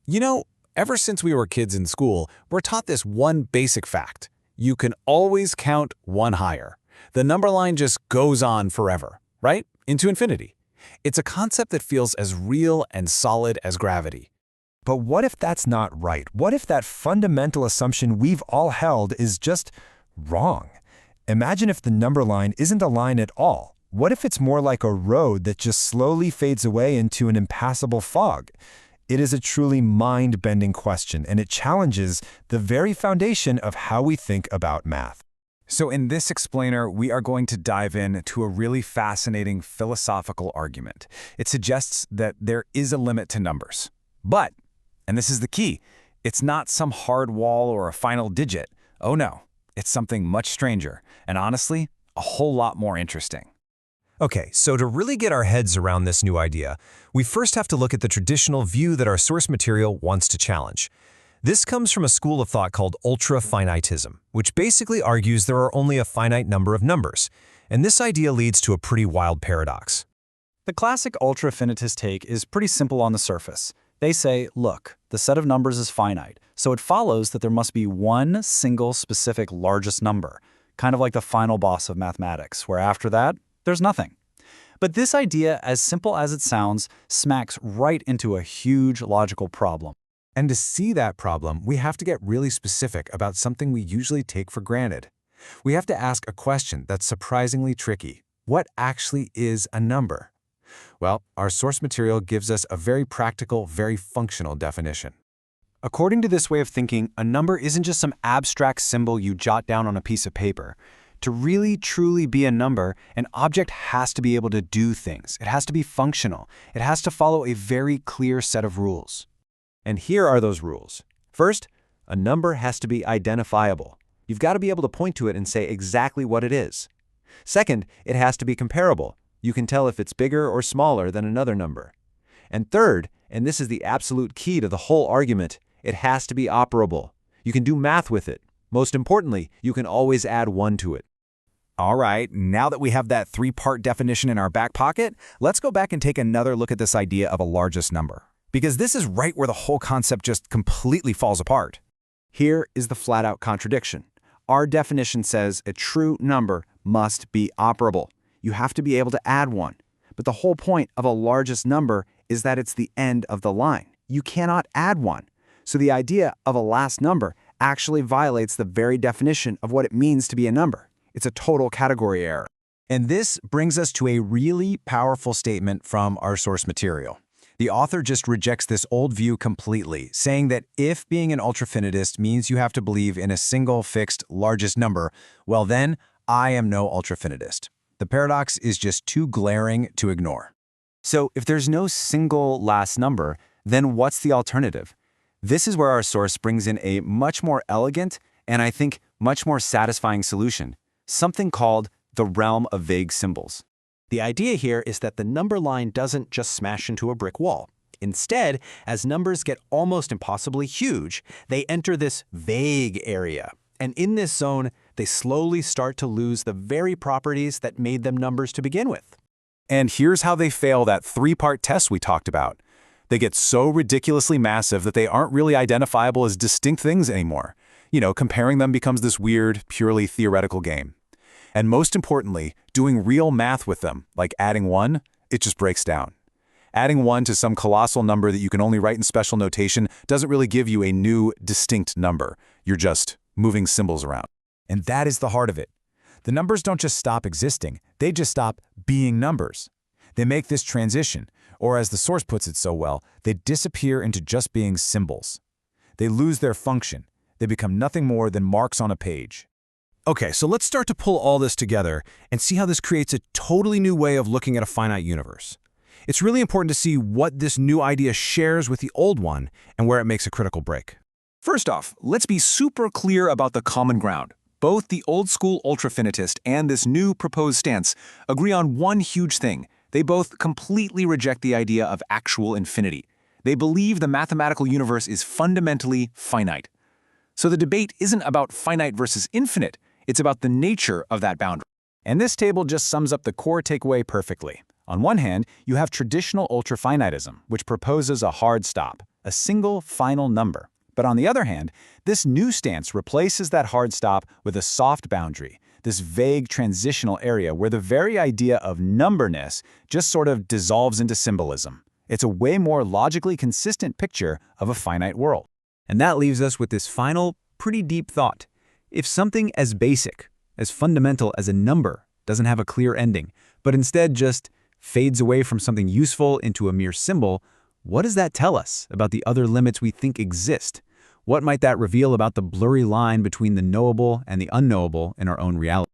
You know, ever since we were kids in school, we're taught this one basic fact. You can always count one higher. The number line just goes on forever, right? Into infinity. It's a concept that feels as real and solid as gravity. But what if that's not right? What if that fundamental assumption we've all held is just wrong? Imagine if the number line isn't a line at all. What if it's more like a road that just slowly fades away into an impassable fog? It is a truly mind-bending question, and it challenges the very foundation of how we think about math. So in this explainer, we are going to dive into a really fascinating philosophical argument. It suggests that there is a limit to numbers. But, and this is the key, it's not some hard wall or a final digit. Oh no, it's something much stranger, and honestly, a whole lot more interesting. Okay, so to really get our heads around this new idea, we first have to look at the traditional view that our source material wants to challenge. This comes from a school of thought called ultrafinitism, which basically argues there are only a finite number of numbers. And this idea leads to a pretty wild paradox. The classic ultrafinitist take is pretty simple on the surface. They say, look, the set of numbers is finite, so it follows that there must be one single specific largest number, kind of like the final boss of mathematics, where after that, there's nothing. But this idea, as simple as it sounds, smacks right into a huge logical problem. And to see that problem, we have to get really specific about something we usually take for granted. We have to ask a question that's surprisingly tricky. What actually is a number? Well, our source material gives us a very practical, very functional definition. According to this way of thinking, a number isn't just some abstract symbol you jot down on a piece of paper. To really, truly be a number, an object has to be able to do things. It has to be functional. It has to follow a very clear set of rules. And here are those rules. First, a number has to be identifiable. You've got to be able to point to it and say exactly what it is. Second, it has to be comparable. You can tell if it's bigger or smaller than another number. And third, and this is the absolute key to the whole argument, it has to be operable. You can do math with it. Most importantly, you can always add 1 to it. All right, now that we have that three-part definition in our back pocket, let's go back and take another look at this idea of a largest number. Because this is right where the whole concept just completely falls apart. Here is the flat-out contradiction. Our definition says a true number must be operable. You have to be able to add 1. But the whole point of a largest number is that it's the end of the line. You cannot add 1. So the idea of a last number actually violates the very definition of what it means to be a number. It's a total category error. And this brings us to a really powerful statement from our source material. The author just rejects this old view completely, saying that if being an ultrafinitist means you have to believe in a single fixed largest number, well then, I am no ultrafinitist. The paradox is just too glaring to ignore. So if there's no single last number, then what's the alternative? This is where our source brings in a much more elegant and I think much more satisfying solution, something called the realm of vague symbols. The idea here is that the number line doesn't just smash into a brick wall. Instead, as numbers get almost impossibly huge, they enter this vague area. And in this zone, they slowly start to lose the very properties that made them numbers to begin with. And here's how they fail that three-part test we talked about. They get so ridiculously massive that they aren't really identifiable as distinct things anymore. Comparing them becomes this weird, purely theoretical game. And most importantly, doing real math with them, like adding 1, it just breaks down. Adding 1 to some colossal number that you can only write in special notation doesn't really give you a new, distinct number. You're just moving symbols around. And that is the heart of it. The numbers don't just stop existing, they just stop being numbers. They make this transition, or as the source puts it so well, they disappear into just being symbols. They lose their function. They become nothing more than marks on a page. Okay, so let's start to pull all this together and see how this creates a totally new way of looking at a finite universe. It's really important to see what this new idea shares with the old one and where it makes a critical break. First off, let's be super clear about the common ground. Both the old-school ultrafinitist and this new proposed stance agree on one huge thing. They both completely reject the idea of actual infinity. They believe the mathematical universe is fundamentally finite. So the debate isn't about finite versus infinite, it's about the nature of that boundary. And this table just sums up the core takeaway perfectly. On one hand, you have traditional ultrafinitism, which proposes a hard stop, a single final number. But on the other hand, this new stance replaces that hard stop with a soft boundary, this vague transitional area where the very idea of numberness just sort of dissolves into symbolism. It's a way more logically consistent picture of a finite world. And that leaves us with this final, pretty deep thought. If something as basic, as fundamental as a number doesn't have a clear ending, but instead just fades away from something useful into a mere symbol, what does that tell us about the other limits we think exist? What might that reveal about the blurry line between the knowable and the unknowable in our own reality?